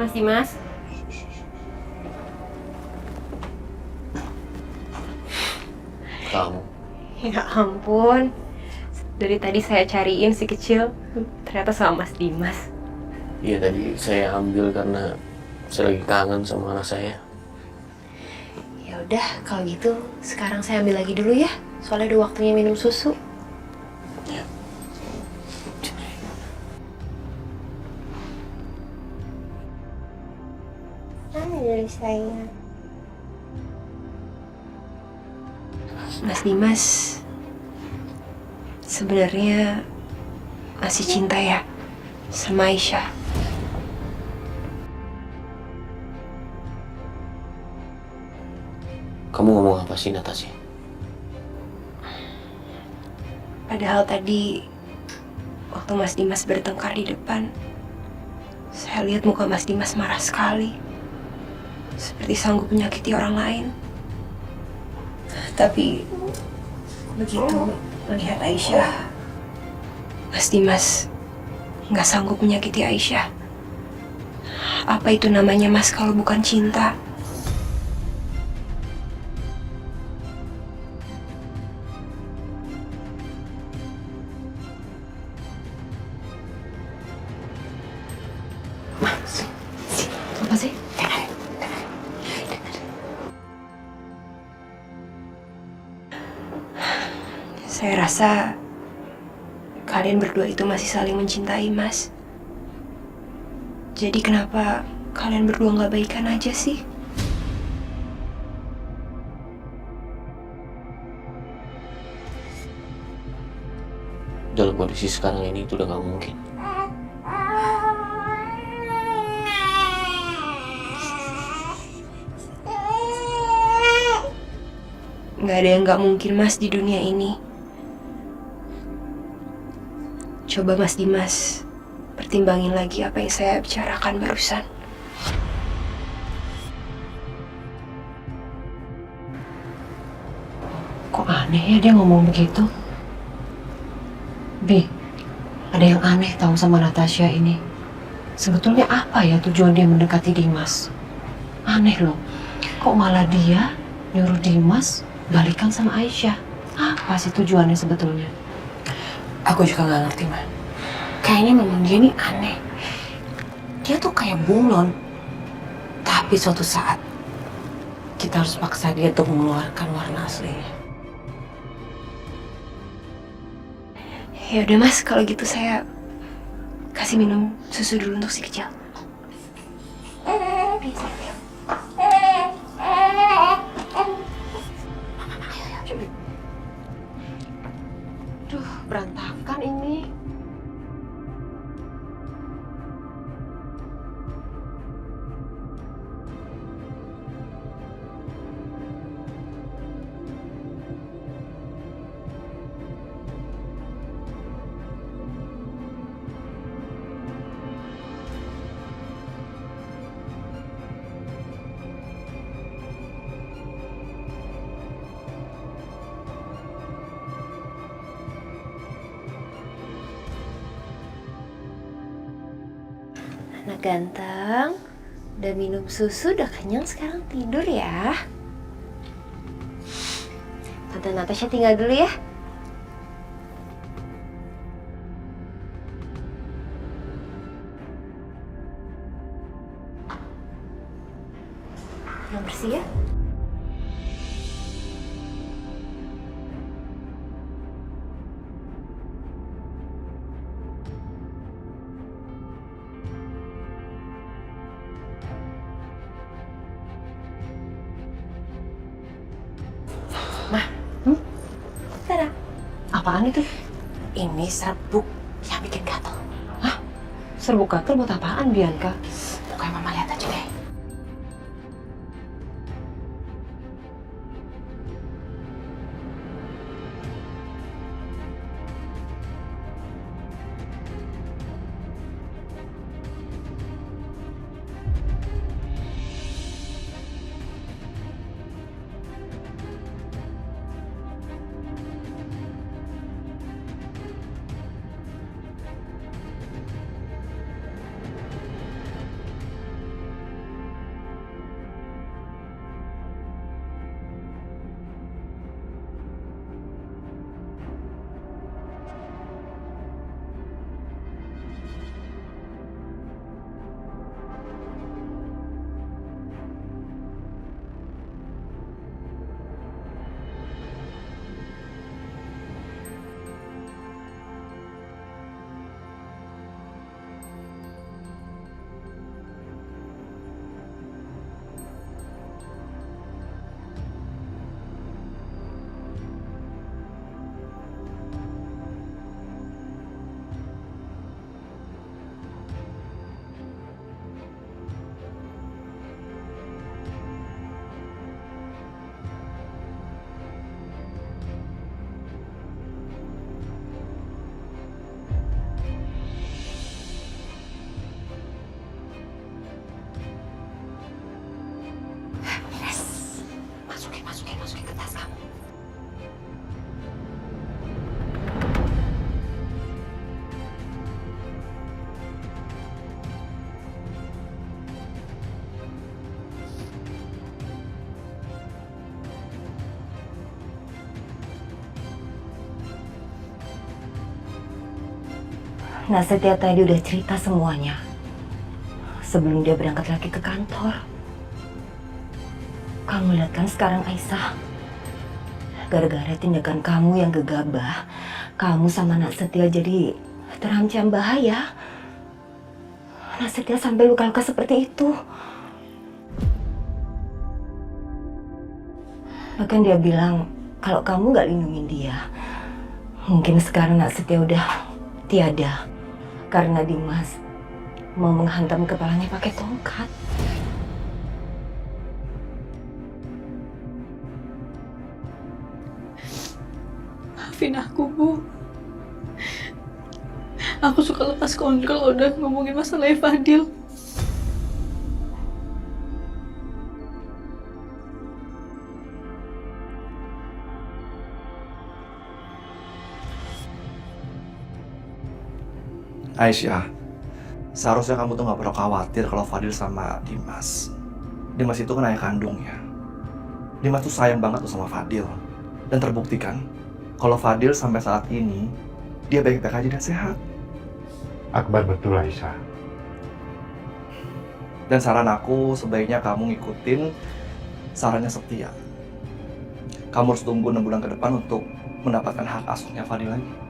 Mas Dimas, Kamu? ya ampun. Dari tadi saya cariin si kecil, ternyata sama Mas Dimas. Iya, tadi saya ambil karena saya lagi kangen sama anak saya. Ya udah, kalau gitu sekarang saya ambil lagi dulu ya. Soalnya udah waktunya minum susu. Ya. Dari saya. Mas Dimas, sebenarnya masih cinta ya sama Aisyah. Kamu ngomong apa sih, Natasha? Padahal tadi waktu Mas Dimas bertengkar di depan, saya lihat muka Mas Dimas marah sekali. Seperti sanggup menyakiti orang lain. Tapi begitu melihat Aisyah, Mas Dimas nggak sanggup menyakiti Aisyah. Apa itu namanya, Mas, kalau bukan cinta? Apa sih? Saya rasa kalian berdua itu masih saling mencintai, Mas. Jadi kenapa kalian berdua nggak baikan aja sih? Dalam kondisi sekarang ini itu udah gak mungkin. Nggak ada yang nggak mungkin, Mas, di dunia ini. Coba Mas Dimas pertimbangin lagi apa yang saya bicarakan barusan. Kok aneh ya dia ngomong begitu? Bi, ada yang aneh tahu sama Natasha ini. Sebetulnya apa ya tujuan dia mendekati Dimas? Aneh loh, kok malah dia nyuruh Dimas balikan sama Aisyah? Apa sih tujuannya sebetulnya? Aku juga gak ngerti, Ma. Kayaknya memang dia ini aneh. Dia tuh kayak bunglon. Tapi suatu saat, kita harus paksa dia untuk mengeluarkan warna aslinya. Ya udah, Mas, kalau gitu saya kasih minum susu dulu untuk si kecil. Duh, berantakan ini. Anak ganteng, udah minum susu, udah kenyang, sekarang tidur ya. Tante Natasha tinggal dulu ya. Yang bersih ya. Tada. Apaan itu? Ini serbuk yang bikin gatel. Serbuk gatel buat apaan, Bianca? Pokoknya Mama lihat aja deh. Nah, Setia tadi udah cerita semuanya sebelum dia berangkat lagi ke kantor. Kamu lihat kan sekarang Aisyah, gara-gara tindakan kamu yang gegabah, kamu sama Nak Setia jadi terancam bahaya. Nak Setia sampai luka-luka seperti itu. Bahkan dia bilang kalau kamu nggak lindungin dia, mungkin sekarang Nak Setia udah tiada karena Dimas mau menghantam kepalanya pakai tongkat. Maafin aku, Bu. Aku suka lepas kontrol udah ngomongin masalah Fadil. Aisyah, seharusnya kamu tuh gak perlu khawatir kalau Fadil sama Dimas. Dimas itu kan ayah kandungnya. Dimas tuh sayang banget tuh sama Fadil. Dan terbukti kan, kalau Fadil sampai saat ini, dia baik-baik aja dan sehat. Akbar betul, Aisyah. Dan saran aku, sebaiknya kamu ngikutin sarannya Setia. Kamu harus tunggu 6 bulan ke depan untuk mendapatkan hak asuhnya Fadil lagi.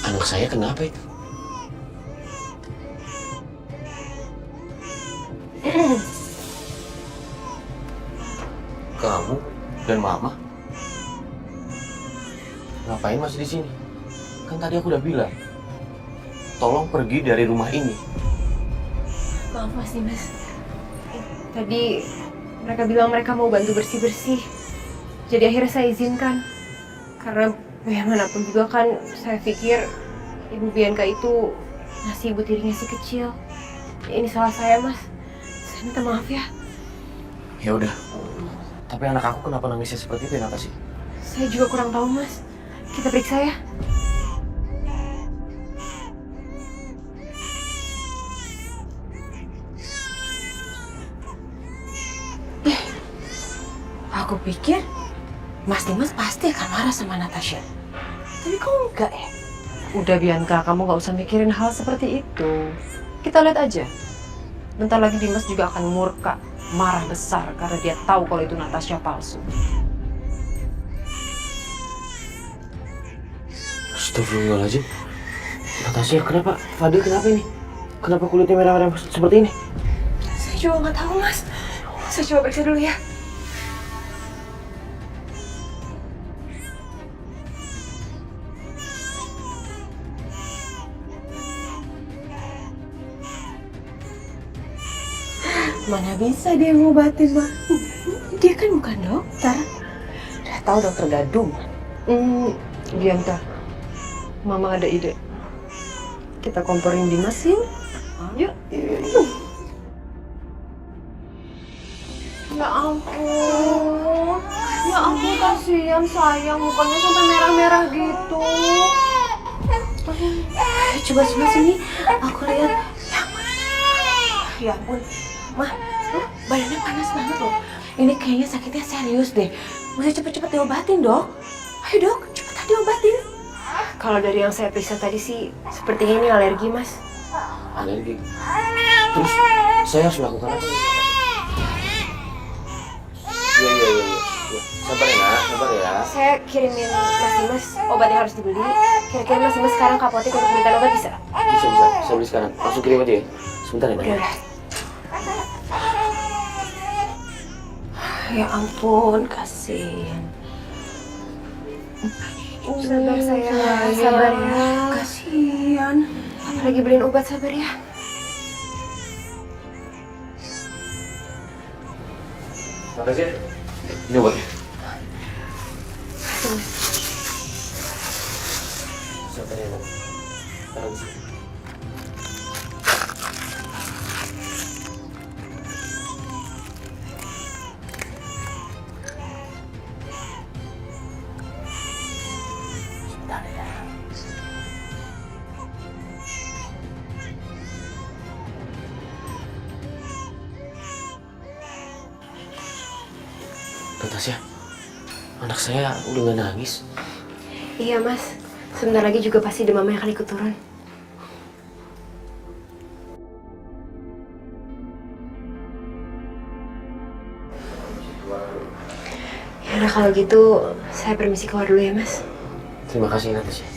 Anak saya kenapa itu? Kamu dan Mama ngapain masih di sini? Kan tadi aku udah bilang, tolong pergi dari rumah ini. Maaf Mas Dimas. Tadi mereka bilang mereka mau bantu bersih-bersih. Jadi akhirnya saya izinkan. Karena bagaimanapun juga kan saya pikir Ibu Bianca itu ngasih ibu tirinya si kecil. Ini salah saya, Mas. Saya minta maaf ya. Ya udah. Tapi anak aku kenapa nangisnya seperti itu, Natasha? Saya juga kurang tahu, Mas. Kita periksa ya. Aku pikir Mas Dimas pasti akan marah sama Natasha. Tapi kok enggak ya? Udah Bianca, kamu gak usah mikirin hal seperti itu. Kita lihat aja. Bentar lagi Dimas juga akan murka, marah besar karena dia tahu kalau itu Natasha palsu. Astagfirullahaladzim. Natasha, kenapa? Fadil kenapa ini? Kenapa kulitnya merah-merah seperti ini? Saya juga nggak tahu, Mas. Saya coba periksa dulu ya. Mana bisa dia ngobatin, Ma? Dia kan bukan dokter. Udah tahu dokter gadung. Bianca, Mama ada ide. Kita komporin Dimas yuk. Yuk. Ya ampun. Ya ampun, kasihan sayang. Mukanya sampai merah-merah gitu. Coba sebelah sini, aku lihat. Ya ampun, Mah, badannya panas banget loh. Ini kayaknya sakitnya serius deh. Mesti cepet-cepet diobatin, Dok. Ayo, Dok, cepetan diobatin. Kalau dari yang saya periksa tadi sih, sepertinya ini alergi, Mas. Alergi. Terus saya harus melakukan apa? Iya. Sabar ya, Nak. Sabar ya. Saya kirimin Mas Dimas obat yang harus dibeli. Kira-kira Mas Dimas sekarang ke apotek untuk minta obat bisa? Bisa. Saya beli sekarang. Langsung kirim aja ya. Sebentar ya, Nak. Udah. Ya ampun, kasihan. Sabar sayang, sabar ya. Kasihan. Lagi beliin obat, sabar ya. Makasih ya. Ini obatnya. Sabar ya, Nak. Taruh di sini. Natasha, anak saya udah gak nangis. Iya mas, sebentar lagi juga pasti demamnya akan ikut turun. Ya udah kalau gitu, saya permisi keluar dulu ya mas. Terima kasih Natasha.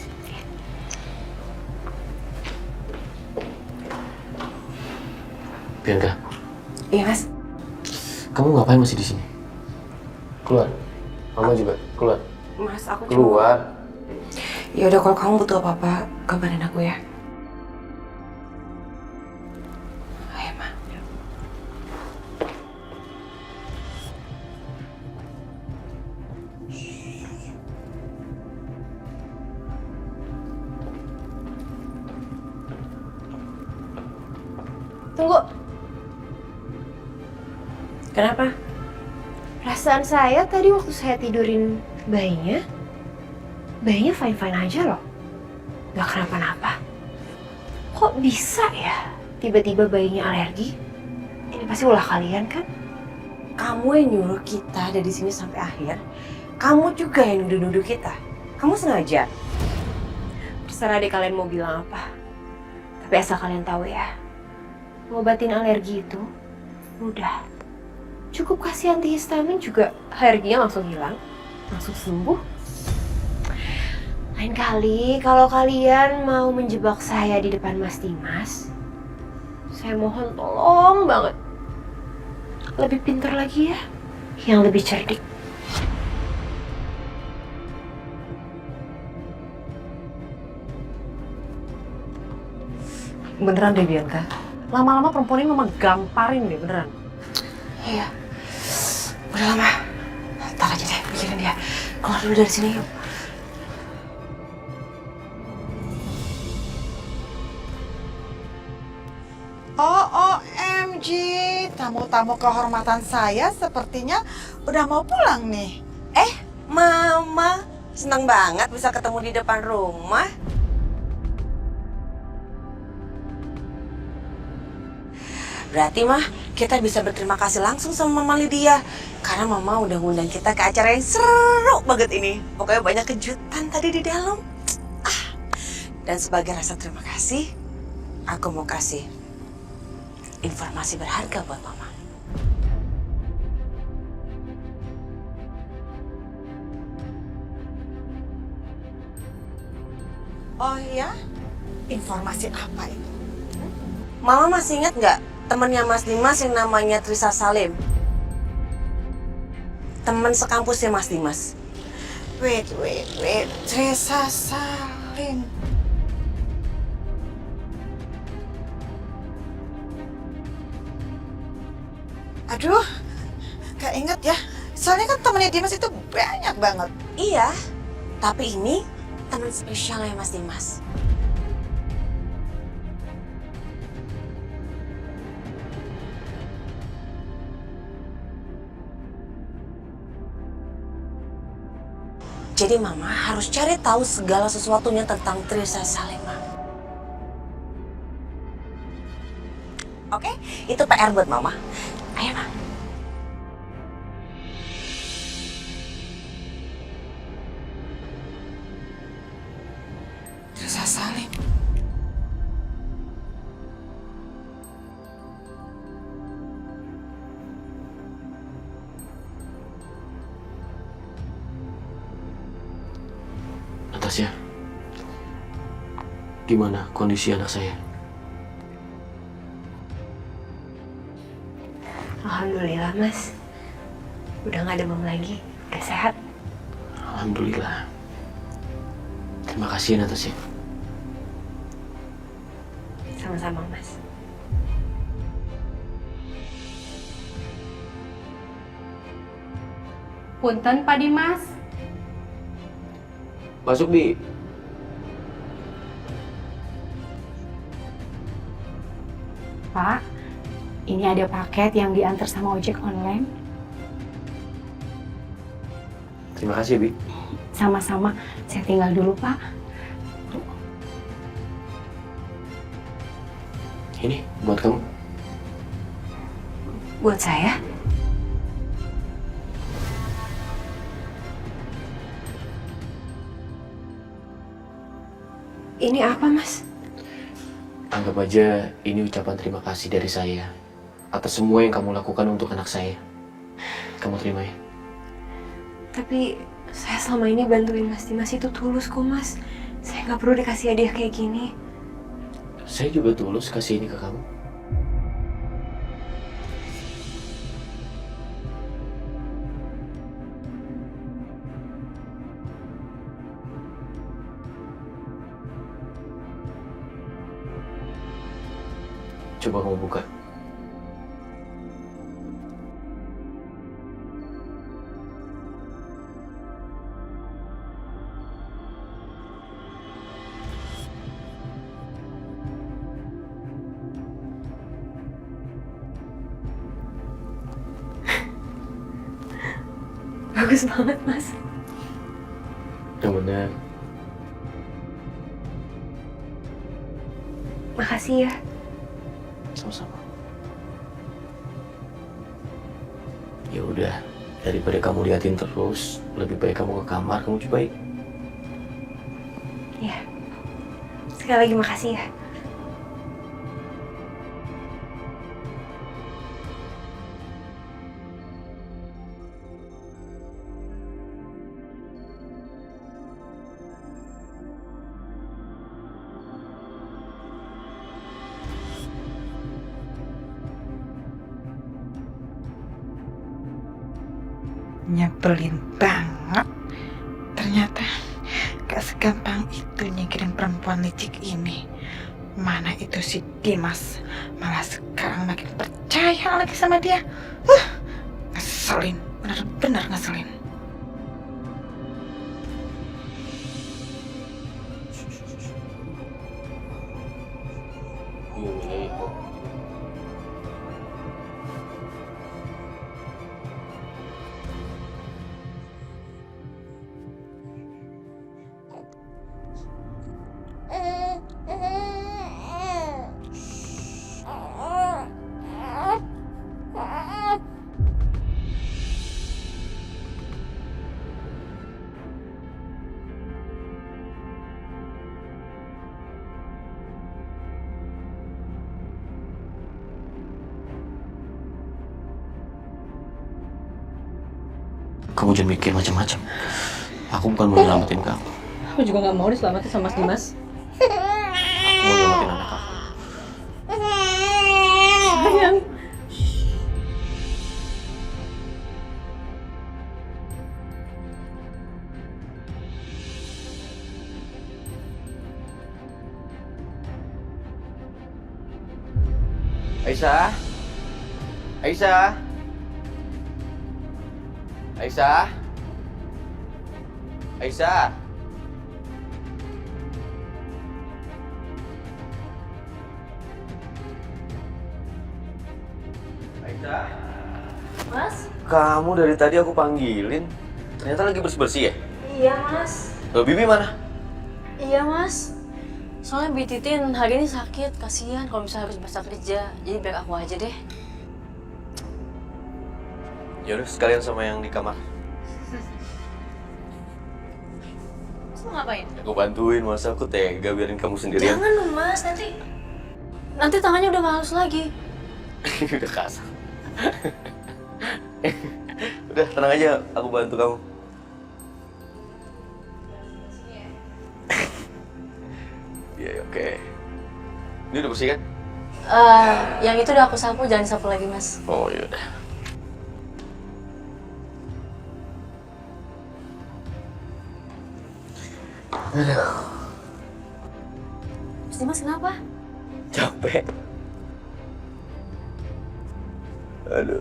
Bianca, Iya mas. kamu ngapain masih di sini? Keluar. Mama juga keluar. Mas, aku Keluar. Ya udah kalau kamu butuh apa-apa, kabarin aku ya. Ayo, Ma. Tunggu. Kenapa? Perasaan saya tadi waktu saya tidurin bayinya fine-fine aja loh. Gak kenapa-napa. Kok bisa ya tiba-tiba bayinya alergi? Ini pasti ulah kalian kan? Kamu yang nyuruh kita ada di sini sampai akhir. Kamu juga yang nuduh-nuduh kita. Kamu sengaja. Terserah deh kalian mau bilang apa. Tapi asal kalian tahu ya, ngobatin alergi itu mudah. Cukup kasih antihistamin juga alerginya langsung hilang, langsung sembuh. Lain kali kalau kalian mau menjebak saya di depan Mas Dimas, saya mohon tolong banget lebih pintar lagi ya, yang lebih cerdik. Beneran deh Bianca. Lama-lama perempuan ini memang gamparin deh, beneran. Iya. Udah lama. Ntar aja deh, pikirin dia. Keluar dulu dari sini yuk. OMG, tamu-tamu kehormatan saya sepertinya udah mau pulang nih. Mama, senang banget bisa ketemu di depan rumah. Berarti mah kita bisa berterima kasih langsung sama Mama Lydia. Karena Mama udah ngundang kita ke acara yang seru banget ini. Pokoknya banyak kejutan tadi di dalam. Dan sebagai rasa terima kasih, aku mau kasih informasi berharga buat Mama. Oh iya? Informasi apa itu? Mama masih ingat nggak temannya Mas Dimas yang namanya Trisa Salim? Teman sekampusnya Mas Dimas. Wait. Trisa Salim. Aduh, gak inget ya. Soalnya kan temennya Dimas itu banyak banget. Iya, tapi ini teman spesialnya Mas Dimas. Jadi Mama harus cari tahu segala sesuatunya tentang Trisa Salim. Oke, itu PR buat Mama. Ayo, Ma. Trisa Salim. Natasha, gimana kondisi anak saya? Alhamdulillah mas, udah gak demam lagi, udah sehat. Alhamdulillah. Terima kasih Natasha. Sama-sama mas. Punten Pak Dimas. Masuk Bi. Pak, ini ada paket yang diantar sama ojek online. Terima kasih Bi. Sama-sama, saya tinggal dulu Pak. Ini buat kamu. Buat saya? Ini apa, Mas? Anggap aja ini ucapan terima kasih dari saya atas semua yang kamu lakukan untuk anak saya. Kamu terima ya? Tapi saya selama ini bantuin Mas Dimas itu tulus kok, Mas. Saya nggak perlu dikasih hadiah kayak gini. Saya juga tulus kasih ini ke kamu. Coba kamu buka. Bagus banget, Mas. Yang benar. Makasih ya. Sama-sama. Ya udah, daripada kamu liatin terus, lebih baik kamu ke kamar, kamu cobain. Ya. Sekali lagi makasih ya. Nyebelin banget. Ternyata gak segampang itu nyingkirin perempuan licik ini. Mana itu si Dimas, malah sekarang makin percaya lagi sama dia. Ngeselin, bener-bener ngeselin. Kamu jangan mikir macam-macam. Aku bukan mau nyelamatin kamu. Aku juga nggak mau diselamatin sama Mas Dimas. Aku mau nyelamatin anak aku. Sayang. Aisyah? Aisyah? Aisyah? Aisyah? Aisyah? Mas? Kamu dari tadi aku panggilin. Ternyata lagi bersih-bersih ya? Iya, Mas. Loh, Bibi mana? Iya, Mas. Soalnya Bi Titin hari ini sakit, kasihan kalau misalnya harus masa kerja. Jadi biar aku aja deh. Yaudah, sekalian sama yang di kamar. Mas mau ngapain? Aku bantuin, masa aku tega biarin kamu sendirian. Jangan dong, Mas. Nanti tangannya udah gak halus lagi. Udah kasar. Udah, tenang aja, aku bantu kamu. Iya, oke. Ini udah bersih kan? Yang itu udah aku sapu, jangan sapu lagi, Mas. Oh, yaudah. Mas Dimas kenapa? Capek. Aduh.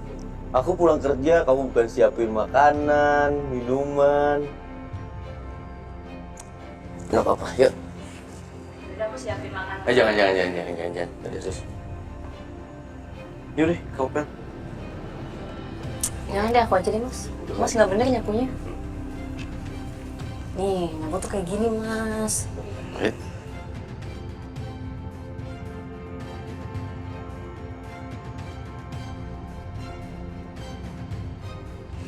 Aku pulang kerja, kamu bukan siapin makanan, minuman. Gak apa-apa, yuk. Udah aku siapin makanan. Jangan. Ada sus. Yuk deh, kamu kan. Jangan deh, aku aja deh, Mas. Mas nggak bener nyapunya. Nih, nyapu tuh kayak gini, Mas. Wait.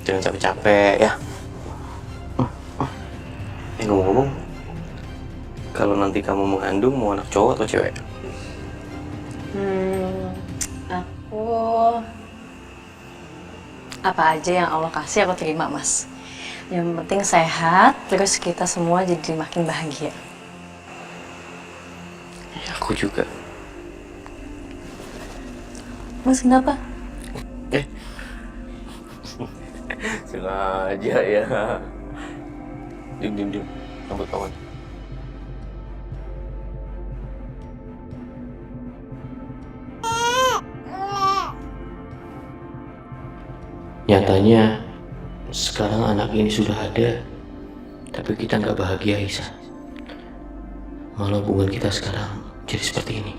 Jangan capek-capek ya. Ngomong-ngomong, kalau nanti nanti kamu mengandung mau anak cowok atau cewek? Aku apa aja yang Allah kasih aku terima, Mas. Yang penting sehat, terus kita semua jadi makin bahagia. Ya, aku juga. Mas kenapa? Sengaja ya. Diam. Sambut kawan. Nyatanya sekarang anak ini sudah ada, tapi kita nggak bahagia, Isa. Malah hubungan kita sekarang jadi seperti ini.